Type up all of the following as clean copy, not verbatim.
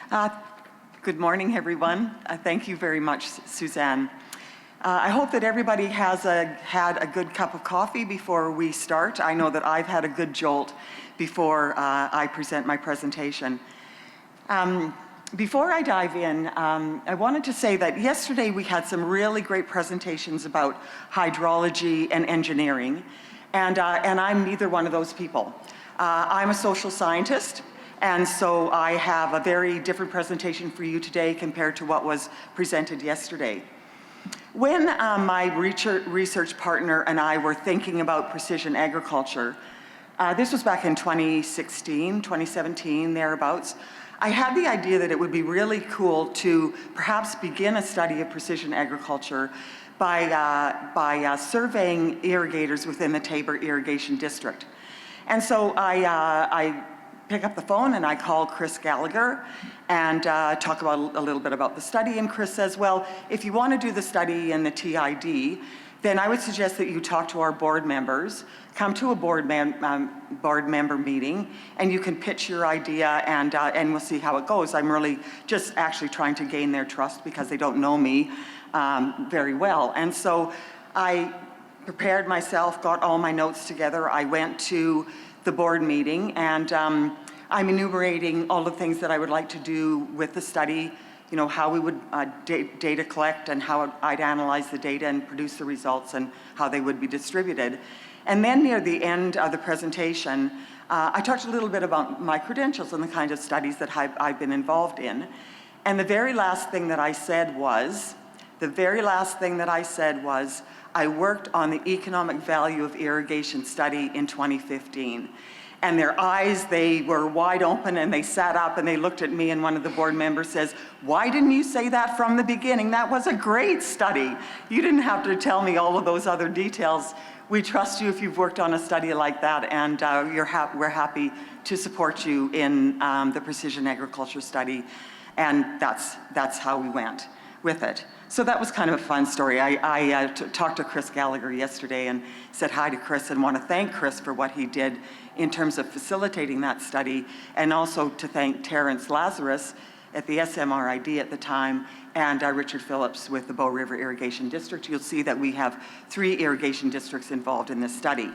Uh, Good morning, everyone. Thank you very much, Suzanne. I hope that everybody has had a good cup of coffee before we start. I know that I've had a good jolt before I present my presentation. Before I dive in, I wanted to say that yesterday we had some really great presentations about hydrology and engineering, and I'm neither one of those people. I'm a social scientist, and so I have a very different presentation for you today compared to what was presented yesterday. When my research partner and I were thinking about precision agriculture, this was back in 2016, 2017, thereabouts, I had the idea that it would be really cool to perhaps begin a study of precision agriculture by surveying irrigators within the Tabor Irrigation District. And so I pick up the phone and I call Chris Gallagher and talk about a little bit about the study. And Chris says, well, if you want to do the study in the TID, then I would suggest that you talk to our board members, come to a board member meeting, and you can pitch your idea, and we'll see how it goes. I'm really just actually trying to gain their trust because they don't know me very well. And so I prepared myself, got all my notes together. I went to the board meeting, and I'm enumerating all the things that I would like to do with the study, you know, how we would data collect and how I'd analyze the data and produce the results and how they would be distributed. And then near the end of the presentation, I talked a little bit about my credentials and the kind of studies that I've been involved in. And the very last thing that I said was, I worked on the economic value of irrigation study in 2015. And their eyes, they were wide open, and they sat up and they looked at me, and one of the board members says, why didn't you say that from the beginning? That was a great study. You didn't have to tell me all of those other details. We trust you if you've worked on a study like that, and we're happy to support you in the precision agriculture study. And that's how we went with it. So that was kind of a fun story. I talked to Chris Gallagher yesterday and said hi to Chris and want to thank Chris for what he did in terms of facilitating that study, and also to thank Terrence Lazarus at the SMRID at the time, and Richard Phillips with the Bow River Irrigation District. You'll see that we have 3 irrigation districts involved in this study.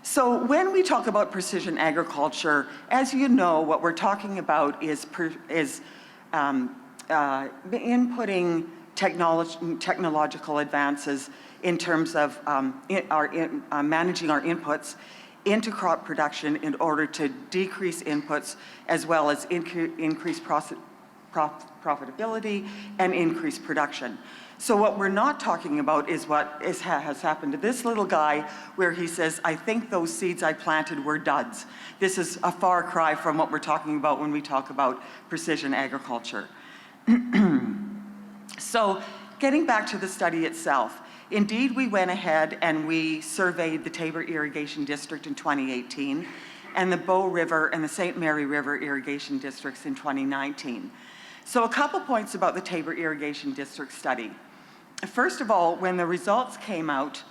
So when we talk about precision agriculture, as you know, what we're talking about is inputting technological advances in terms of managing our inputs into crop production in order to decrease inputs as well as increase profitability and increase production. So what we're not talking about is what has happened to this little guy, where he says, I think those seeds I planted were duds. This is a far cry from what we're talking about when we talk about precision agriculture. So getting back to the study itself, indeed we went ahead and we surveyed the Tabor Irrigation District in 2018 and the Bow River and the St. Mary River Irrigation Districts in 2019. So a couple points about the Tabor Irrigation District study. First of all, when the results came out,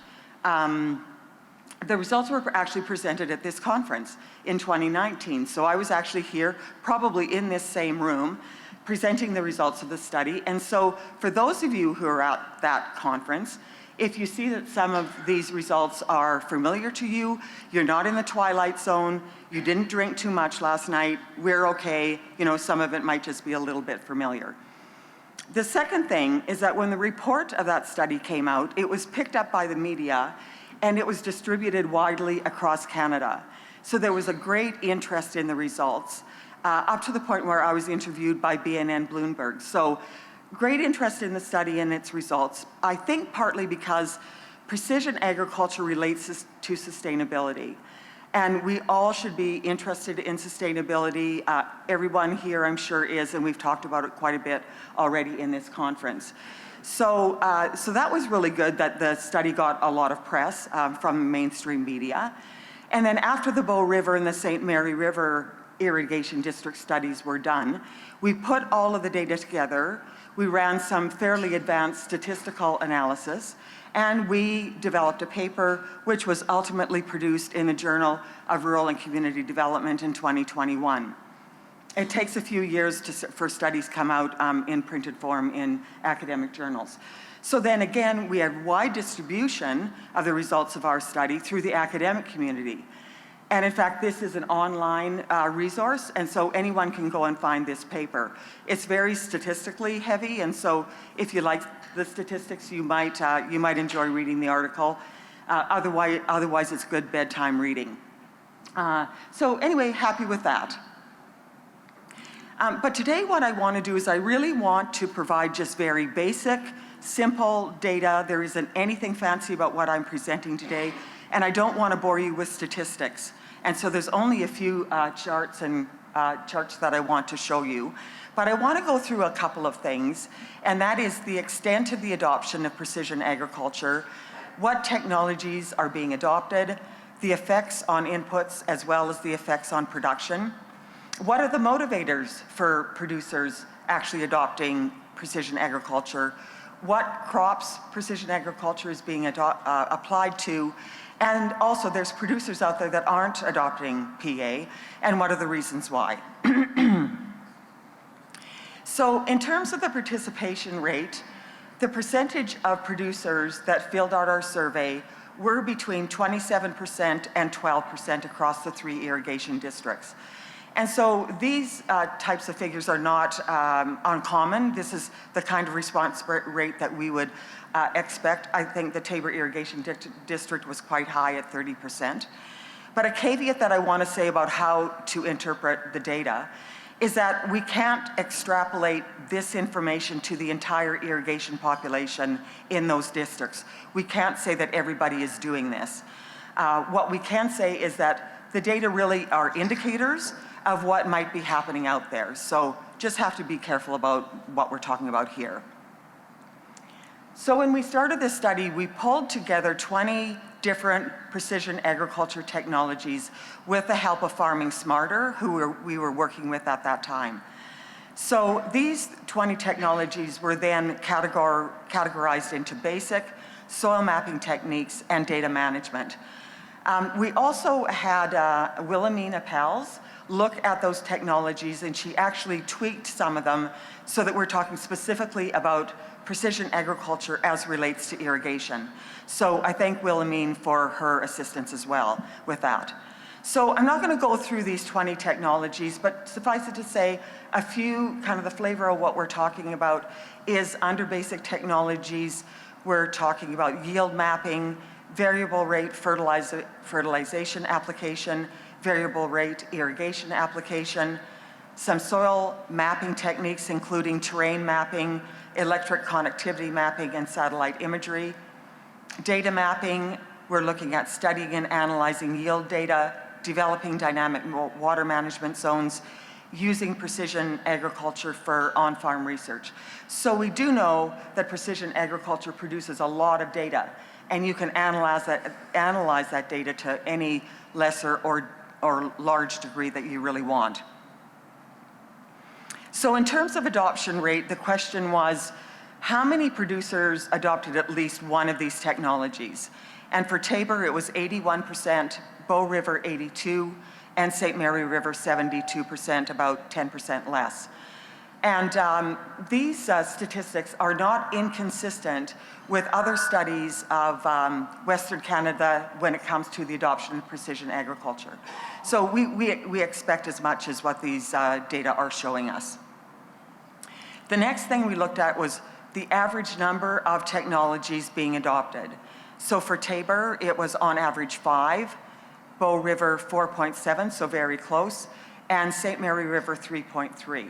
the results were actually presented at this conference in 2019. So I was actually here, probably in this same room, presenting the results of the study. And so for those of you who are at that conference, if you see that some of these results are familiar to you, you're not in the twilight zone, you didn't drink too much last night, we're okay, you know, some of it might just be a little bit familiar. The second thing is that when the report of that study came out, it was picked up by the media and it was distributed widely across Canada. So there was a great interest in the results, up to the point where I was interviewed by BNN Bloomberg. So great interest in the study and its results, I think partly because precision agriculture relates to sustainability. And we all should be interested in sustainability. Everyone here, I'm sure, is, and we've talked about it quite a bit already in this conference. So that was really good that the study got a lot of press from mainstream media. And then after the Bow River and the St. Mary River Irrigation District studies were done, we put all of the data together. We ran some fairly advanced statistical analysis, and we developed a paper which was ultimately produced in the Journal of Rural and Community Development in 2021. It takes a few years for studies come out in printed form in academic journals. So then again, we had wide distribution of the results of our study through the academic community. And in fact, this is an online resource, and so anyone can go and find this paper. It's very statistically heavy, and so if you like the statistics, you might enjoy reading the article. Otherwise, it's good bedtime reading. So anyway, happy with that. But today what I want to do is I really want to provide just very basic, simple data. There isn't anything fancy about what I'm presenting today, and I don't want to bore you with statistics. And so there's only a few charts that I want to show you. But I want to go through a couple of things, and that is the extent of the adoption of precision agriculture, what technologies are being adopted, the effects on inputs as well as the effects on production. What are the motivators for producers actually adopting precision agriculture? What crops precision agriculture is being applied to? And also there's producers out there that aren't adopting PA, and what are the reasons why? So in terms of the participation rate, the percentage of producers that filled out our survey were between 27% and 12% across the 3 irrigation districts. And so these types of figures are not uncommon. This is the kind of response rate that we would expect. I think the Taber Irrigation District was quite high at 30%. But a caveat that I want to say about how to interpret the data is that we can't extrapolate this information to the entire irrigation population in those districts. We can't say that everybody is doing this. What we can say is that the data really are indicators of what might be happening out there. So just have to be careful about what we're talking about here. So when we started this study, we pulled together 20 different precision agriculture technologies with the help of Farming Smarter, who we were working with at that time. So these 20 technologies were then categorized into basic, soil mapping techniques, and data management. We also had Wilhelmina Pels look at those technologies, and she actually tweaked some of them so that we're talking specifically about precision agriculture as relates to irrigation. So I thank Wilhelmine for her assistance as well with that. So I'm not going to go through these 20 technologies, but suffice it to say, a few kind of the flavor of what we're talking about is under basic technologies, we're talking about yield mapping, variable rate fertilization application, variable rate irrigation application, some soil mapping techniques including terrain mapping, electric connectivity mapping, and satellite imagery. Data mapping, we're looking at studying and analyzing yield data, developing dynamic water management zones, using precision agriculture for on-farm research. So we do know that precision agriculture produces a lot of data, and you can analyze that data to any lesser or large degree that you really want. So in terms of adoption rate, the question was, how many producers adopted at least one of these technologies? And for Taber, it was 81%, Bow River 82%, and St. Mary River 72%, about 10% less. And these statistics are not inconsistent with other studies of Western Canada when it comes to the adoption of precision agriculture. So we expect as much as what these data are showing us. The next thing we looked at was the average number of technologies being adopted. So for Taber, it was on average 5, Bow River 4.7, so very close, and St. Mary River 3.3.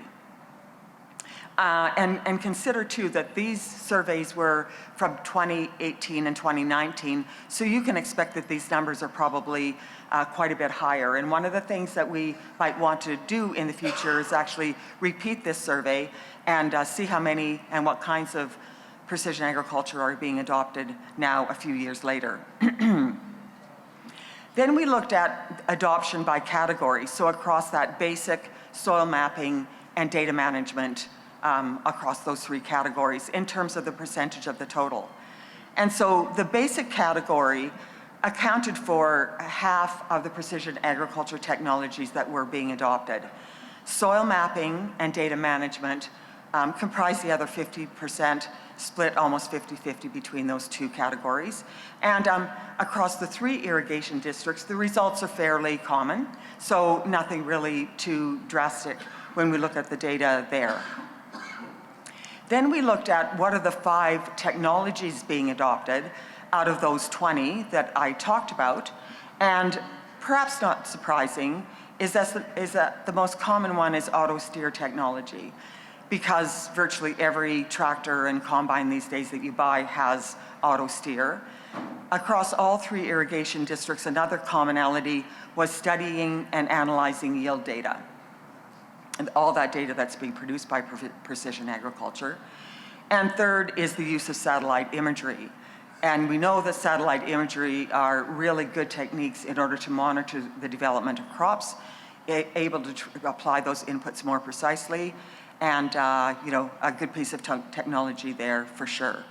And consider too that these surveys were from 2018 and 2019, so you can expect that these numbers are probably quite a bit higher. And one of the things that we might want to do in the future is actually repeat this survey and see how many and what kinds of precision agriculture are being adopted now a few years later. Then we looked at adoption by category, so across that basic, soil mapping, and data management across those 3 categories in terms of the percentage of the total. And so the basic category accounted for half of the precision agriculture technologies that were being adopted. Soil mapping and data management comprise the other 50%, split almost 50-50 between those two categories. And across the 3 irrigation districts, the results are fairly common, so nothing really too drastic when we look at the data there. Then we looked at what are the 5 technologies being adopted out of those 20 that I talked about, and perhaps not surprising is that the most common one is auto steer technology, because virtually every tractor and combine these days that you buy has auto steer. Across all 3 irrigation districts, another commonality was studying and analyzing yield data, and all that data that's being produced by precision agriculture. And third is the use of satellite imagery. And we know that satellite imagery are really good techniques in order to monitor the development of crops, able to apply those inputs more precisely, and a good piece of technology there for sure.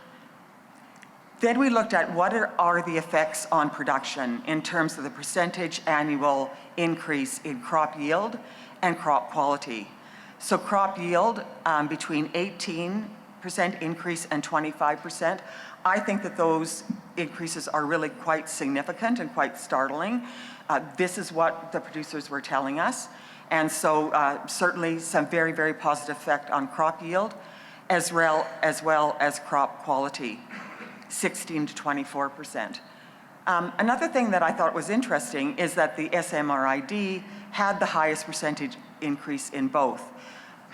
Then we looked at what are the effects on production in terms of the percentage annual increase in crop yield and crop quality. So crop yield between 18% increase and 25%. I think that those increases are really quite significant and quite startling. This is what the producers were telling us. And so certainly some very, very positive effect on crop yield as well as crop quality, 16 to 24%. Another thing that I thought was interesting is that the SMRID had the highest percentage increase in both,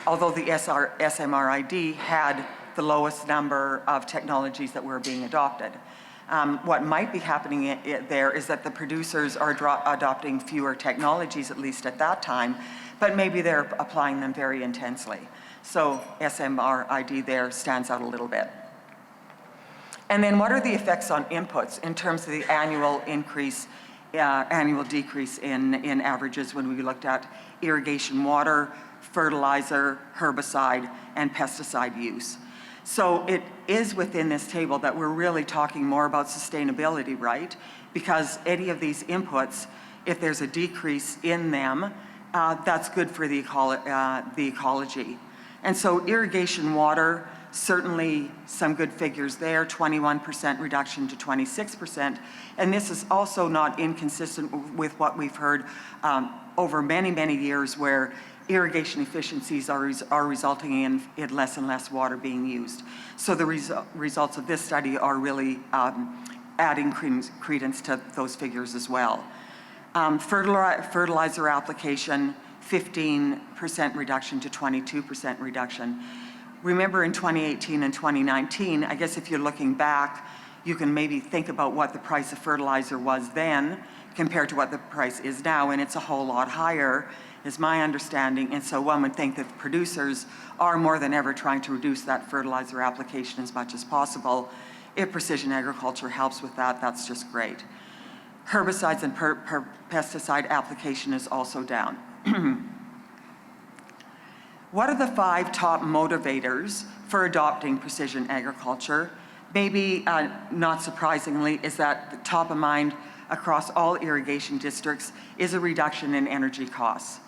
although the SMRID had the lowest number of technologies that were being adopted. What might be happening there is that the producers are adopting fewer technologies, at least at that time, but maybe they're applying them very intensely. So SMRID there stands out a little bit. And then what are the effects on inputs in terms of the annual increase, annual decrease in averages when we looked at irrigation water, fertilizer, herbicide, and pesticide use? So it is within this table that we're really talking more about sustainability, right? Because any of these inputs, if there's a decrease in them, that's good for the ecology. And so irrigation water, certainly some good figures there, 21% reduction to 26%. And this is also not inconsistent with what we've heard over many, many years, where irrigation efficiencies are resulting in less and less water being used. So the results of this study are really adding credence to those figures as well. Fertilizer application, 15% reduction to 22% reduction. Remember in 2018 and 2019, I guess if you're looking back, you can maybe think about what the price of fertilizer was then compared to what the price is now, and it's a whole lot higher, is my understanding. And so one would think that producers are more than ever trying to reduce that fertilizer application as much as possible. If precision agriculture helps with that, that's just great. Herbicides and pesticide application is also down. What are the 5 top motivators for adopting precision agriculture? Maybe not surprisingly is that the top of mind across all irrigation districts is a reduction in energy costs.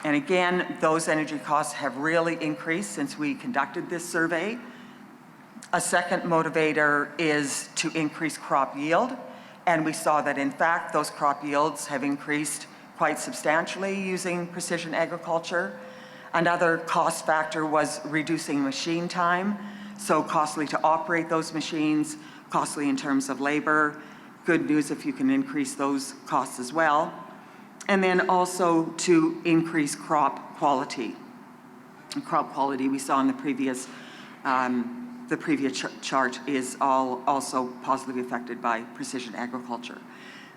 And again, those energy costs have really increased since we conducted this survey. A second motivator is to increase crop yield. And we saw that in fact, those crop yields have increased quite substantially using precision agriculture. Another cost factor was reducing machine time. So costly to operate those machines, costly in terms of labor. Good news if you can increase those costs as well. And then also to increase crop quality. And crop quality we saw in the previous chart is also positively affected by precision agriculture.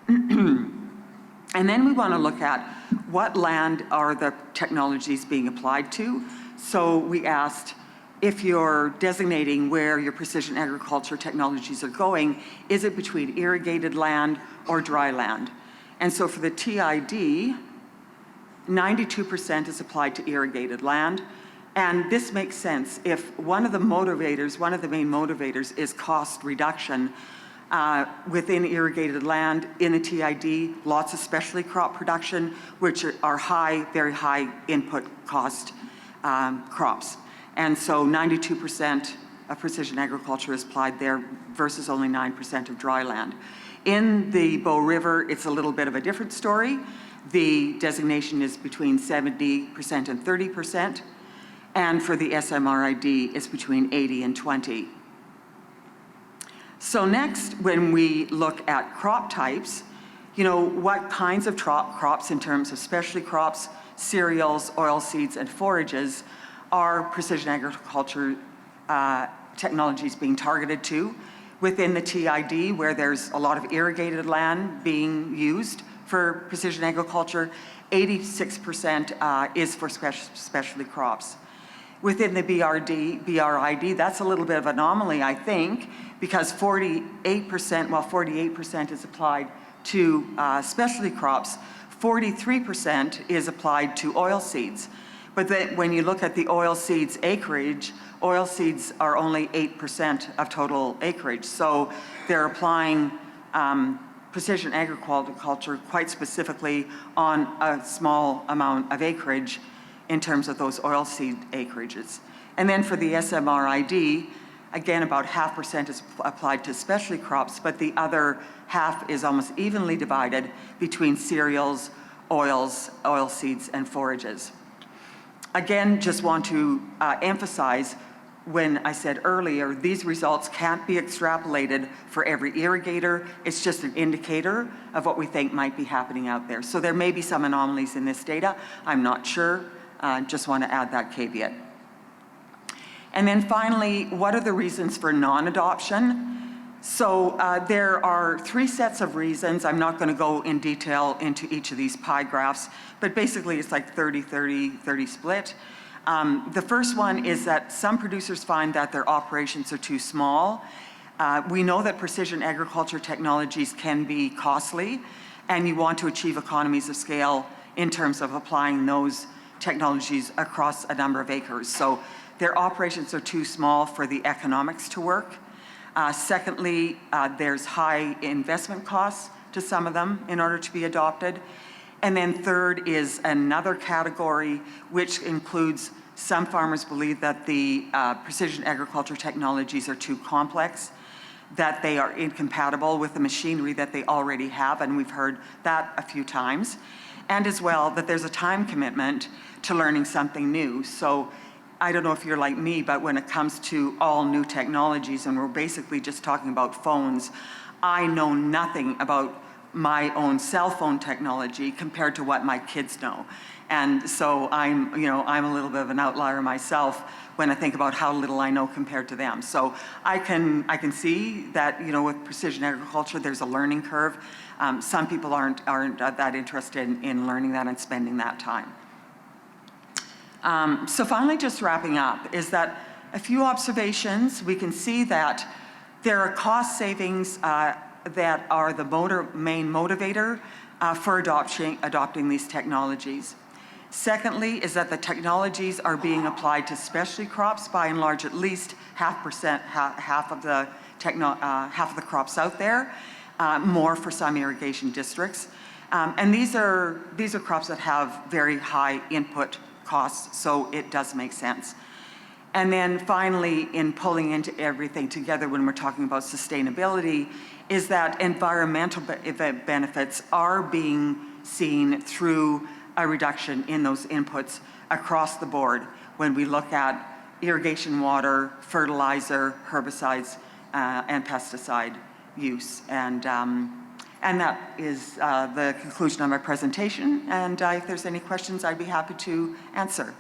And then we want to look at what land are the technologies being applied to. So we asked, if you're designating where your precision agriculture technologies are going, is it between irrigated land or dry land? And so for the TID, 92% is applied to irrigated land. And this makes sense. If one of the main motivators is cost reduction, within irrigated land, in the TID, lots of specialty crop production, which are high, very high input cost crops. And so 92% of precision agriculture is applied there versus only 9% of dry land. In the Bow River, it's a little bit of a different story. The designation is between 70% and 30%. And for the SMRID, it's between 80 and 20. So next, when we look at crop types, you know, what kinds of crops in terms of specialty crops, cereals, oilseeds, and forages are precision agriculture technologies being targeted to? Within the TID, where there's a lot of irrigated land being used for precision agriculture, 86% is for specialty crops. Within the BRID, that's a little bit of an anomaly, I think, because 48% is applied to specialty crops, 43% is applied to oilseeds. But then when you look at the oilseeds acreage, oilseeds are only 8% of total acreage. So they're applying precision agriculture quite specifically on a small amount of acreage in terms of those oilseed acreages. And then for the SMRID, again, about 0.5% is applied to specialty crops, but the other half is almost evenly divided between cereals, oils, oilseeds, and forages. Again, just want to emphasize, when I said earlier, these results can't be extrapolated for every irrigator. It's just an indicator of what we think might be happening out there. So there may be some anomalies in this data. I'm not sure. Just want to add that caveat. And then finally, what are the reasons for non-adoption? So there are 3 sets of reasons. I'm not going to go in detail into each of these pie graphs, but basically it's like 30-30-30 split. The first one is that some producers find that their operations are too small. We know that precision agriculture technologies can be costly, and you want to achieve economies of scale in terms of applying those technologies across a number of acres. So their operations are too small for the economics to work. Secondly, there's high investment costs to some of them in order to be adopted. And then third is another category, which includes some farmers believe that the precision agriculture technologies are too complex, that they are incompatible with the machinery that they already have, and we've heard that a few times. And as well, that there's a time commitment to learning something new. So I don't know if you're like me, but when it comes to all new technologies, and we're basically just talking about phones, I know nothing about my own cell phone technology compared to what my kids know. And so I'm a little bit of an outlier myself when I think about how little I know compared to them. So I can see that, you know, with precision agriculture, there's a learning curve. Some people aren't that interested in learning that and spending that time. So finally, just wrapping up, is that a few observations. We can see that there are cost savings that are the main motivator for adopting these technologies. Secondly, is that the technologies are being applied to specialty crops, by and large at least half of the crops out there, more for some irrigation districts. And these are crops that have very high input costs, so it does make sense. And then finally, in pulling into everything together when we're talking about sustainability, is that environmental benefits are being seen through a reduction in those inputs across the board when we look at irrigation water, fertilizer, herbicides, and pesticide use. And that is the conclusion of my presentation. And if there's any questions, I'd be happy to answer.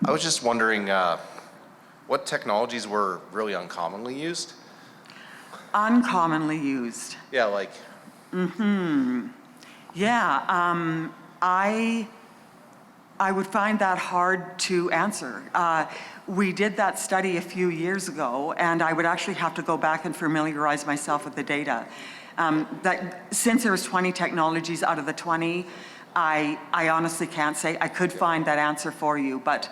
I was just wondering what technologies were really uncommonly used? Uncommonly used. Yeah, like. Yeah, I would find that hard to answer. We did that study a few years ago, and I would actually have to go back and familiarize myself with the data. Since there was 20 technologies out of the 20, I honestly can't say. I could find that answer for you, but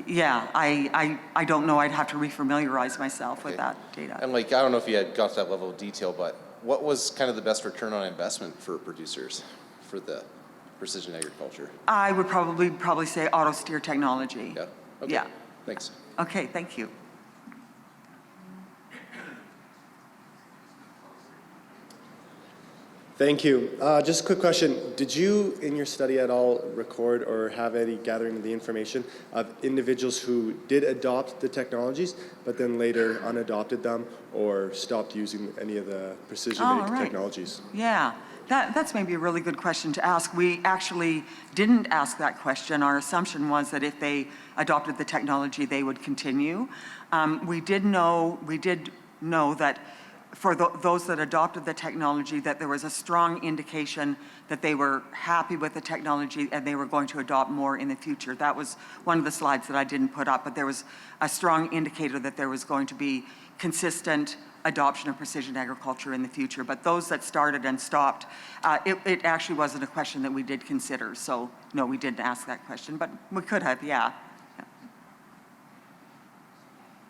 yeah, I don't know. I'd have to refamiliarize myself with that data. And like, I don't know if you had got to that level of detail, but what was kind of the best return on investment for producers for the precision agriculture? I would probably say auto steer technology. Yeah. Okay. Yeah. Thanks. Okay, thank you. Thank you. Just a quick question. Did you, in your study at all, record or have any gathering of the information of individuals who did adopt the technologies, but then later unadopted them or stopped using any of the precision-ag technologies? Yeah, that's maybe a really good question to ask. We actually didn't ask that question. Our assumption was that if they adopted the technology, they would continue. We did know that for those that adopted the technology, that there was a strong indication that they were happy with the technology and they were going to adopt more in the future. That was one of the slides that I didn't put up, but there was a strong indicator that there was going to be consistent adoption of precision agriculture in the future. But those that started and stopped, it actually wasn't a question that we did consider. So no, we didn't ask that question, but we could have, yeah.